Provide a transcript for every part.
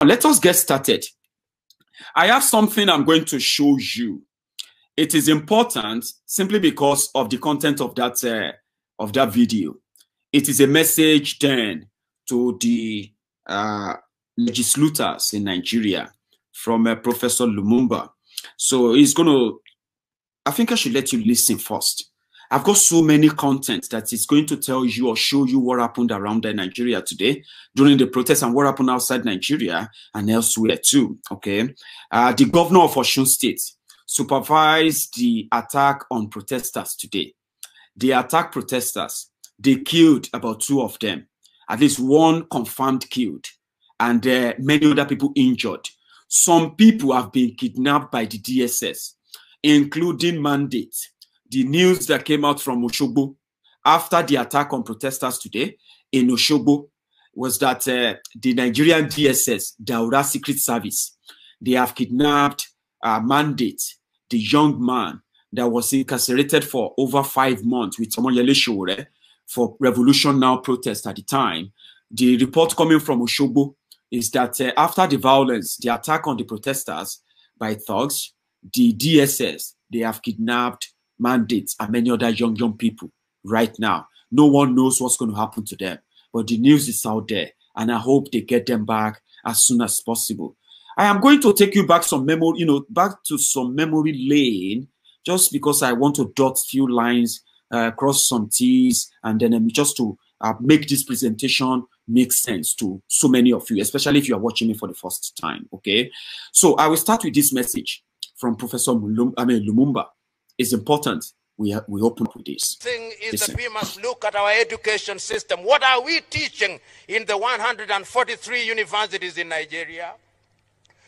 let us get started. I have something I'm going to show you. It is important simply because of the content of that video. It is a message then to the legislators in Nigeria from Professor Lumumba. So he's going to, I think I should let you listen first. I've got so many content that is going to tell you or show you what happened around Nigeria today during the protests and what happened outside Nigeria and elsewhere too, okay? The governor of Osun State supervised the attack on protesters today. They attacked protesters. They killed about 2 of them. At least 1 confirmed killed and many other people injured. Some people have been kidnapped by the DSS, including Mandate. The news that came out from Oshogbo after the attack on protesters today in Oshogbo was that the Nigerian DSS, Daura Secret Service, they have kidnapped Mandate, the young man that was incarcerated for over 5 months with Omoyele Sowore for Revolution Now protest at the time. The report coming from Oshogbo is that after the violence, the attack on the protesters by thugs, the DSS, they have kidnapped Mandates and many other young people right now. No one knows what's going to happen to them, but the news is out there, and I hope they get them back as soon as possible. I am going to take you back some memory, back to some memory lane, just because I want to dot few lines, cross some T's, and then just to make this presentation make sense to so many of you, especially if you are watching me for the first time. Okay, so I will start with this message from Professor Lumumba. It's important we open with this. Thing is that we must look at our education system. What are we teaching in the 143 universities in Nigeria?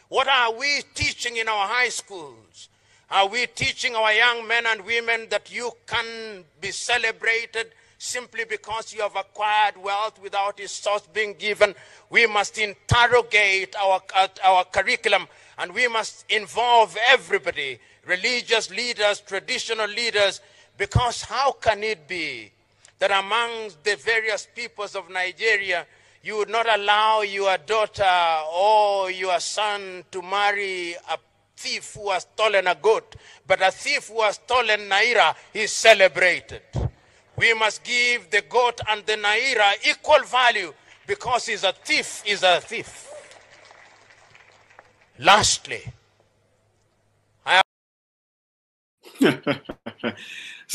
What are we teaching in our high schools? Are we teaching our young men and women that you can be celebrated simply because you have acquired wealth without a source being given? We must interrogate our curriculum, and we must involve everybody, religious leaders, traditional leaders, because how can it be that amongst the various peoples of Nigeria, you would not allow your daughter or your son to marry a thief who has stolen a goat, but a thief who has stolen naira is celebrated? We must give the goat and the naira equal value, because he's a thief, is a thief. Lastly, so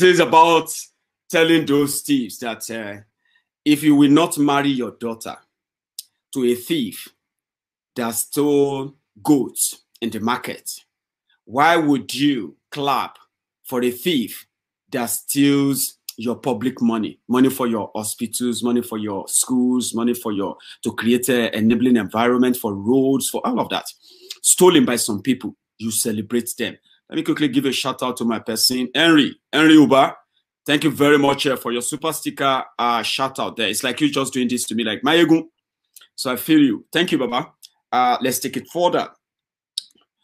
it's about telling those thieves that if you will not marry your daughter to a thief that stole goats in the market, why would you clap for a thief that steals your public money for your hospitals, money for your schools, money for to create an enabling environment for roads, for all of that, stolen by some people? You celebrate them. Let me quickly give a shout out to my person, Henry Uba. Thank you very much for your super sticker shout out there. It's like you just doing this to me, like Mayegun. So I feel you. Thank you, Baba. Let's take it further.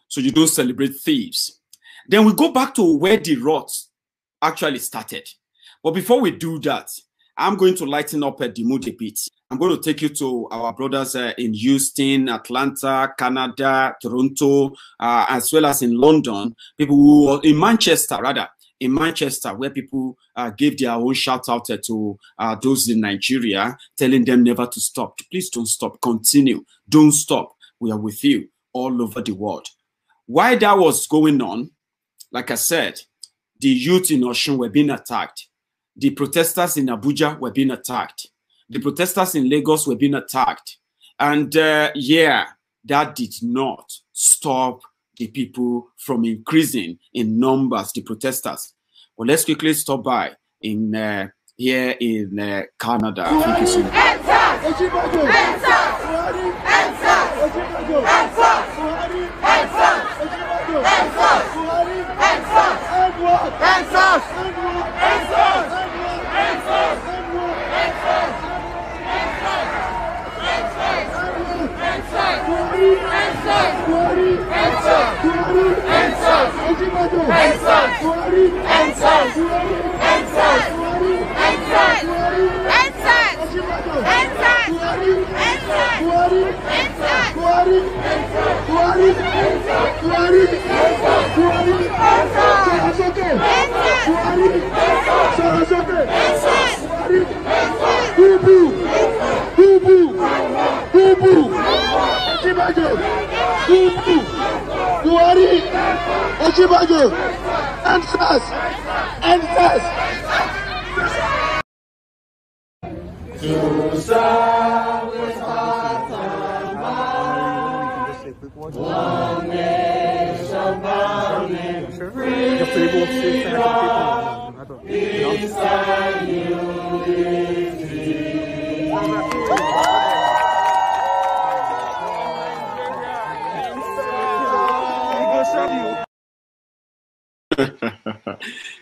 So you don't celebrate thieves. Then we go back to where the rot actually started. But before we do that, I'm going to lighten up the mood a bit. I'm going to take you to our brothers in Houston, Atlanta, Canada, Toronto, as well as in London. People who are in Manchester, where people gave their own shout out to those in Nigeria, telling them never to stop. Please don't stop. Continue. Don't stop. We are with you all over the world. While that was going on, like I said, the youth in Osun were being attacked. The protesters in Abuja were being attacked. The protesters in Lagos were being attacked. And yeah, that did not stop the people from increasing in numbers, the protesters. Well, let's quickly stop by in here in Canada. Thank you so Answer!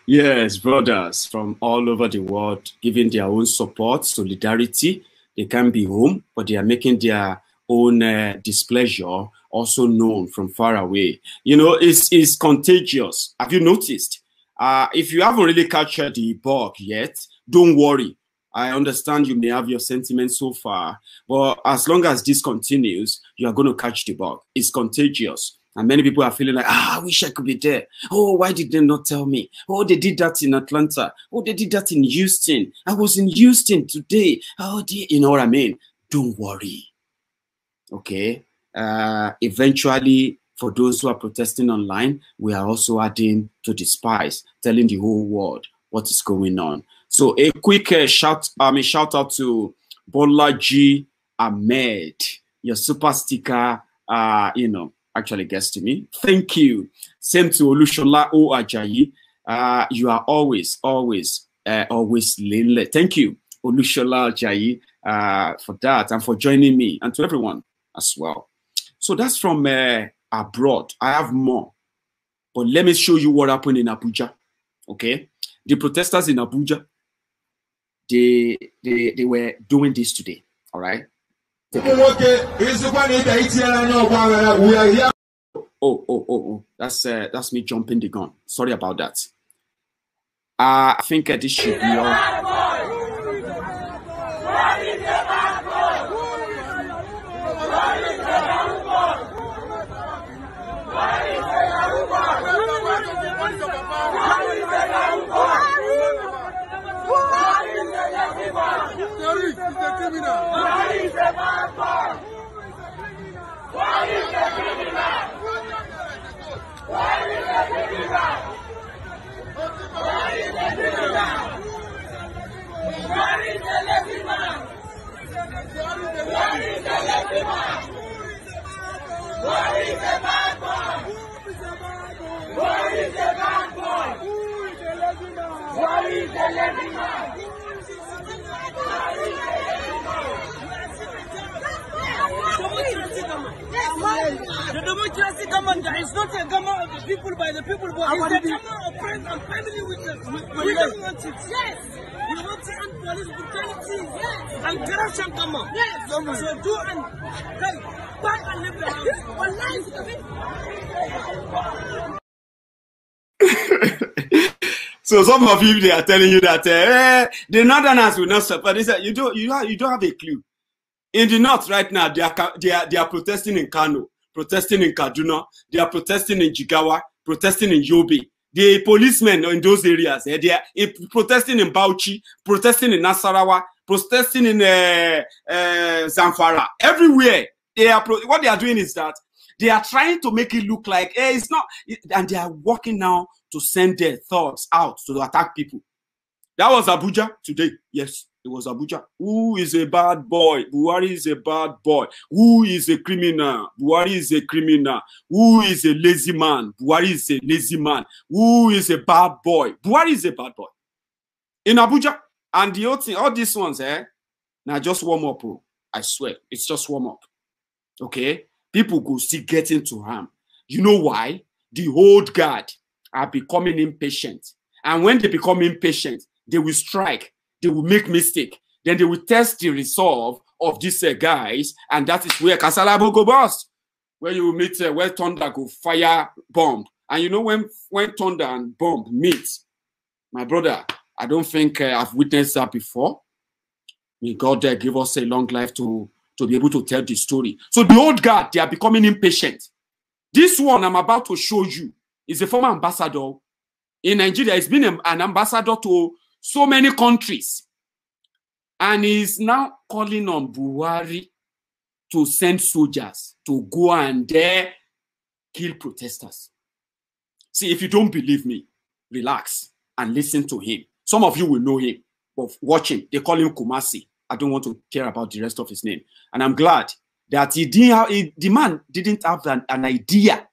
Yes, brothers from all over the world giving their own support, solidarity. They can be home, but they are making their own displeasure also known from far away. You know, it's contagious. Have you noticed? If you haven't really captured the bug yet, don't worry. I understand you may have your sentiments so far, but as long as this continues, you are going to catch the bug. It's contagious. And many people are feeling like, I wish I could be there. Oh, why did they not tell me? Oh, they did that in Atlanta. Oh, they did that in Houston. I was in Houston today. Oh, you know what I mean? Don't worry. Okay. Eventually, for those who are protesting online, we are also adding to the spies, telling the whole world what is going on. So a quick shout out to Bolaji Ahmed, your super sticker, you know, actually gets to me. Thank you. Same to Olushola O Ajayi. You are always Lele. Thank you, Olushola Ajayi, for that and for joining me, and to everyone as well. So that's from abroad. I have more, but let me show you what happened in Abuja. Okay, the protesters in Abuja, they were doing this today. All right. Oh, that's me jumping the gun. Sorry about that. I think this should be all. The democracy government is not a government of the people by the people, but it's a government of friends and family with us. We don't want it. Yes. We want to end police brutality. Yes. And corruption government. Yes. So do and hey, back and leave the house. So some of you, they are telling you that the Northerners will not support. They say you don't have a clue. In the north right now, they are protesting in Kano, protesting in Kaduna, they are protesting in Jigawa, protesting in Yobe. The policemen in those areas, they are protesting in Bauchi, protesting in Nasarawa, protesting in Zamfara. Everywhere, what they are doing is that they are trying to make it look like it's not, and they are working now to send their thoughts out to attack people. That was Abuja today. Yes, it was Abuja. Who is a bad boy? Buhari is a bad boy. Who is a criminal? Buhari is a criminal. Who is a lazy man? Buhari is a lazy man. Who is a bad boy? Buhari is a bad boy. In Abuja. And the whole thing, all these ones, now just warm up, bro. I swear, it's just warm up. Okay? People go still get into harm. You know why? The old guard are becoming impatient. And when they become impatient, they will strike, they will make mistake, then they will test the resolve of these guys, and that is where Kasala go bust, where you will meet where thunder go fire bomb. And you know when thunder and bomb meet, my brother, I don't think I've witnessed that before. May God give us a long life to be able to tell the story. So the old guard, they are becoming impatient. This one I'm about to show you is a former ambassador in Nigeria. He's been an ambassador to so many countries. And he's now calling on Buhari to send soldiers to go and kill protesters. See, if you don't believe me, relax and listen to him. Some of you will know him, but watch him. They call him Kumasi. I don't want to care about the rest of his name. And I'm glad that the man didn't have an idea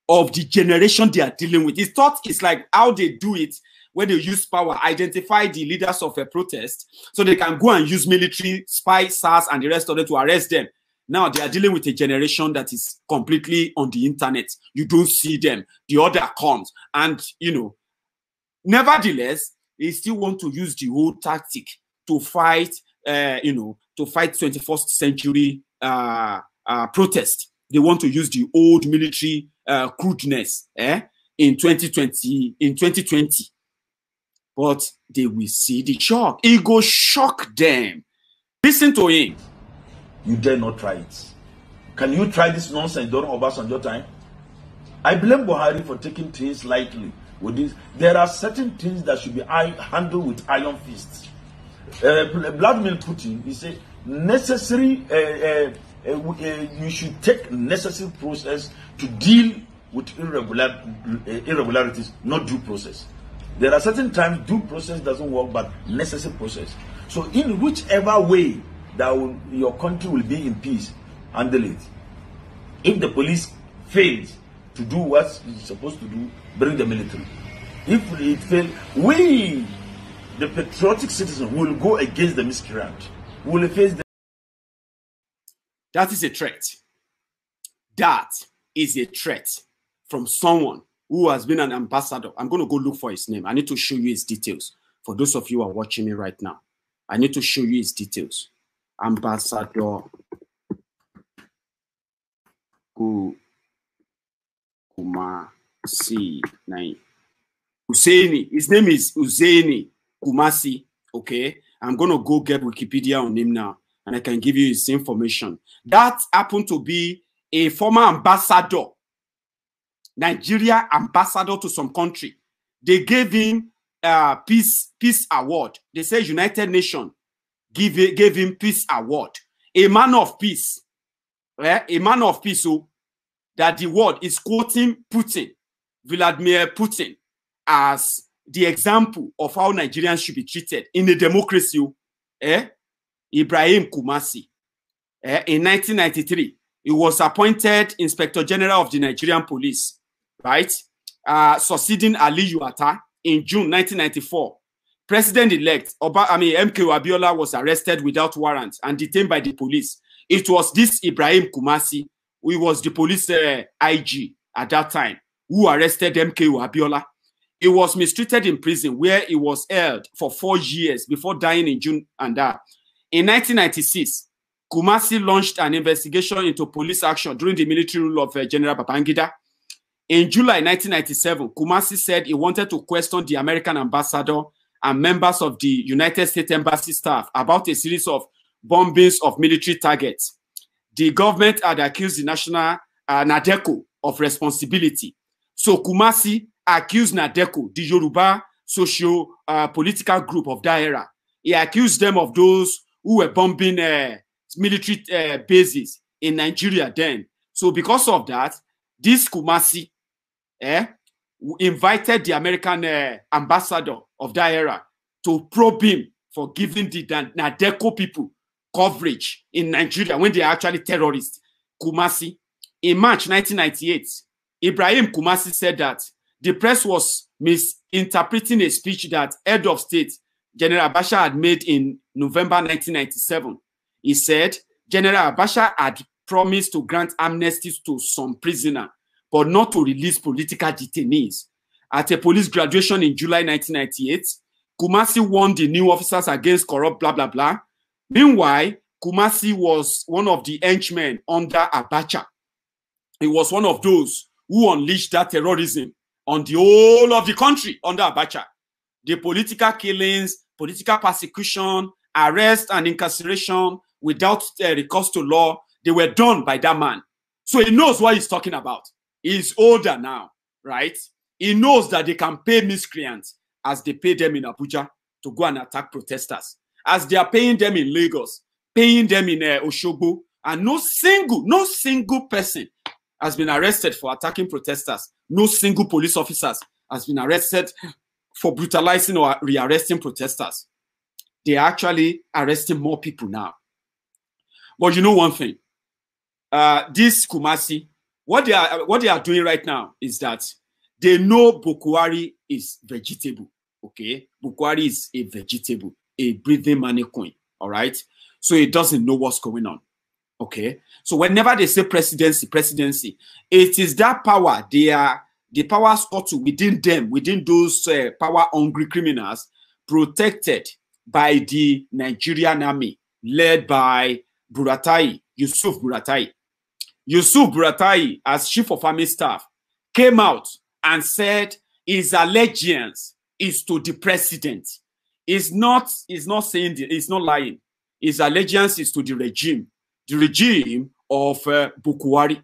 of the generation they are dealing with. He thought it's like how they do it when they use power, identify the leaders of a protest so they can go and use military, spy, SARS, and the rest of it to arrest them. Now they are dealing with a generation that is completely on the internet. You don't see them. The order comes. And, nevertheless, they still want to use the old tactic to fight, to fight 21st century protest. They want to use the old military crudeness in 2020. But they will see the shock. It go shock them. Listen to him. You dare not try it. Can you try this nonsense during Obasanjo time? I blame Buhari for taking things lightly with this. There are certain things that should be handled with iron fists. Vladimir Putin, he said, you should take necessary process to deal with irregularities, not due process. There are certain times due process doesn't work, but necessary process. So in whichever way that your country will be in peace, handle it. If the police fails to do what it's supposed to do, bring the military. If it fails, we, the patriotic citizen, will go against the miscreant. We will face the... That is a threat. That is a threat from someone who has been an ambassador. I'm going to go look for his name. I need to show you his details. For those of you who are watching me right now, I need to show you his details. Ambassador Kumasi. Husseini. His name is Husseini Kumasi. Okay. I'm going to go get Wikipedia on him now, and I can give you his information. That happened to be a former ambassador, Nigeria ambassador to some country. They gave him peace award. They say United Nations gave him peace award. A man of peace. A man of peace. So that the word is quoting Putin, Vladimir Putin, as the example of how Nigerians should be treated in a democracy. Ibrahim Kumasi. In 1993, he was appointed Inspector General of the Nigerian Police, right? Succeeding Aliyu Atta in June 1994. President-elect MKO Abiola was arrested without warrant and detained by the police. It was this Ibrahim Kumasi, who was the police IG at that time, who arrested MKO Abiola. He was mistreated in prison, where he was held for 4 years before dying in June and that. In 1996, Kumasi launched an investigation into police action during the military rule of General Babangida. In July 1997, Kumasi said he wanted to question the American ambassador and members of the United States Embassy staff about a series of bombings of military targets. The government had accused the national NADECO of responsibility. So Kumasi accused NADECO, the Yoruba socio-political group of that era. He accused them of those who were bombing military bases in Nigeria then. So because of that, this Kumasi invited the American ambassador of that era to probe him for giving the NADECO people coverage in Nigeria when they are actually terrorists. Kumasi. In March 1998, Ibrahim Kumasi said that the press was misinterpreting a speech that head of state General Abacha had made in November 1997. He said General Abacha had promised to grant amnesty to some prisoners, but not to release political detainees. At a police graduation in July 1998, Kumasi warned the new officers against corrupt blah, blah, blah. Meanwhile, Kumasi was one of the henchmen under Abacha. He was one of those who unleashed that terrorism on the whole of the country under Abacha. The political killings, political persecution, arrest and incarceration without recourse to law, they were done by that man. So he knows what he's talking about. He's older now, right? He knows that they can pay miscreants as they pay them in Abuja to go and attack protesters, as they are paying them in Lagos, paying them in Oshogbo, and no single person has been arrested for attacking protesters. No single police officers has been arrested for brutalizing or rearresting protesters. They are actually arresting more people now. But you know one thing, this Kumasi, what they are doing right now is that they know Bokwari is vegetable. Okay, Bokwari is a vegetable, a breathing mannequin. All right, so it doesn't know what's going on. Okay, so whenever they say presidency, it is that power. The power structure within them, within those power-hungry criminals, protected by the Nigerian army, led by Buratai, Yusuf Buratai. Yusuf Buratai, as chief of army staff, came out and said his allegiance is to the president. He's not saying, he's not lying. His allegiance is to the regime of Bokwari.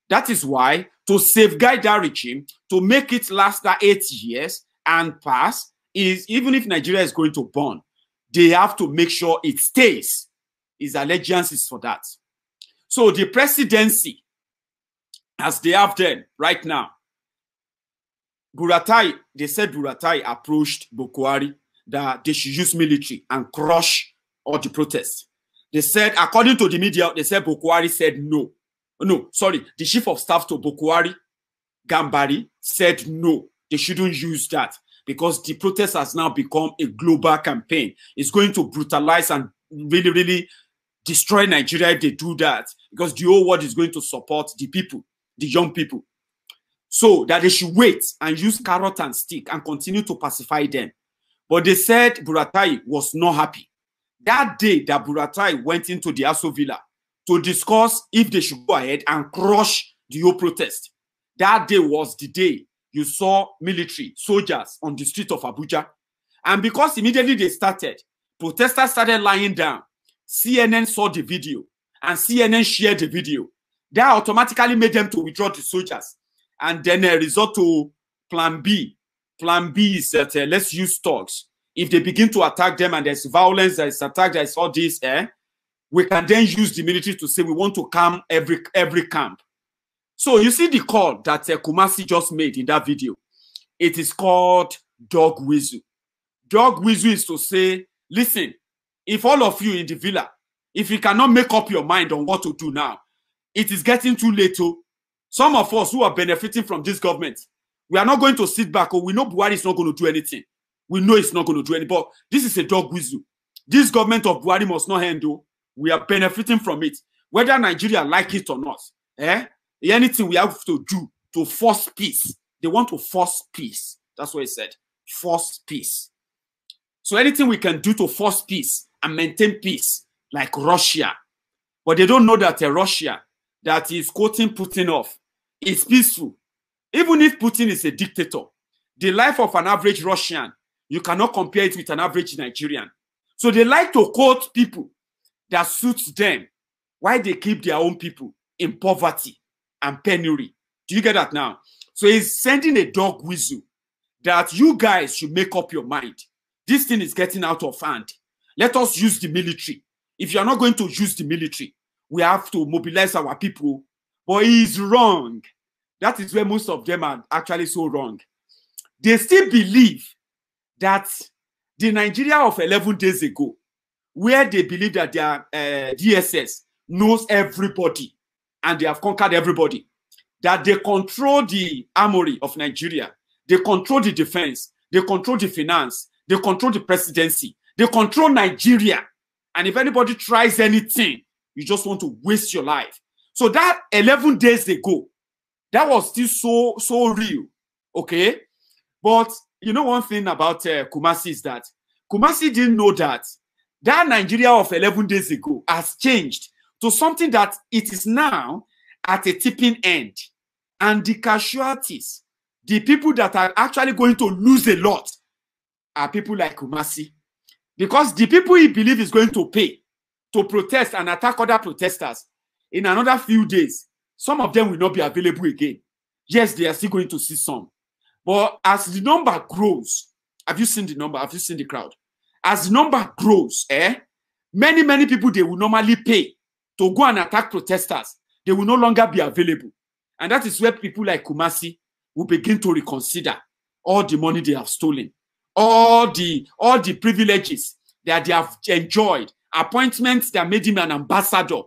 That is why, to safeguard that regime, to make it last that 8 years and pass, is even if Nigeria is going to burn, they have to make sure it stays. His allegiance is for that. So the presidency, as they have them right now, Buratai, they said Buratai approached Bokwari that they should use military and crush all the protests. They said, according to the media, they said Bokwari said no. No, sorry, the chief of staff to Bokwari, Gambari, said no, they shouldn't use that because the protest has now become a global campaign. It's going to brutalize and really, really destroy Nigeria if they do that, because the whole world is going to support the people, the young people. So that they should wait and use carrot and stick and continue to pacify them. But they said Buratai was not happy. That day that Buratai went into the Aso Villa to discuss if they should go ahead and crush the whole protest, that day was the day you saw military soldiers on the street of Abuja. And because immediately they started, protesters started lying down. CNN saw the video and CNN shared the video. That automatically made them to withdraw the soldiers. And then resort to plan B. Plan B is that let's use thugs. If they begin to attack them and there's violence, there's attack, there's all this, we can then use the military to say we want to calm every camp. So you see the call that Kumasi just made in that video. It is called dog whistle. Dog whistle is to say, listen, if all of you in the villa, if you cannot make up your mind on what to do now, it is getting too late. Some of us who are benefiting from this government, we are not going to sit back. We know Buhari is not going to do anything. We know it's not going to do anything. But this is a dog whistle. This government of Buhari must not handle. We are benefiting from it, whether Nigeria like it or not. Anything we have to do to force peace. They want to force peace. That's what he said. Force peace. So anything we can do to force peace and maintain peace, like Russia. But they don't know that Russia, that is quoting Putin off, is peaceful. Even if Putin is a dictator, the life of an average Russian, you cannot compare it with an average Nigerian. So they like to quote people that suits them, why they keep their own people in poverty and penury. Do you get that now? So he's sending a dog whistle that you guys should make up your mind. This thing is getting out of hand. Let us use the military. If you are not going to use the military, we have to mobilize our people. But he is wrong. That is where most of them are actually so wrong. They still believe that the Nigeria of 11 days ago, where they believe that their DSS knows everybody and they have conquered everybody, that they control the armory of Nigeria, they control the defense, they control the finance, they control the presidency, they control Nigeria. And if anybody tries anything, you just want to waste your life. So that 11 days ago, that was still so real, okay? But you know one thing about Kumasi is that Kumasi didn't know that Nigeria of 11 days ago has changed to something that it is now at a tipping end. And the casualties, the people that are actually going to lose a lot, are people like Kumasi. Because the people he believes is going to pay to protest and attack other protesters in another few days, some of them will not be available again. Yes, they are still going to see some. But as the number grows, have you seen the number? Have you seen the crowd? As the number grows, many people they will normally pay to go and attack protesters. They will no longer be available. And that is where people like Kumasi will begin to reconsider all the money they have stolen, all the privileges that they have enjoyed, appointments that made him an ambassador,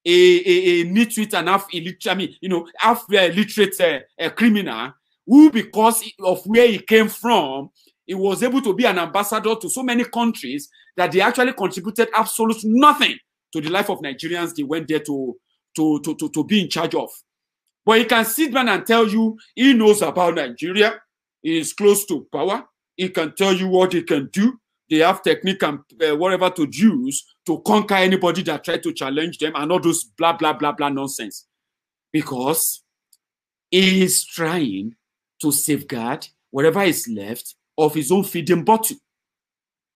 a nitwit and half illiterate, I mean, half illiterate criminal who, because of where he came from, he was able to be an ambassador to so many countries that they actually contributed absolutely nothing to the life of Nigerians they went there to be in charge of. But he can sit down and tell you he knows about Nigeria. He is close to power. He can tell you what he can do. They have technique and whatever to use to conquer anybody that tried to challenge them and all those blah, blah, blah, blah nonsense. Because he is trying to safeguard whatever is left of his own feeding bottle.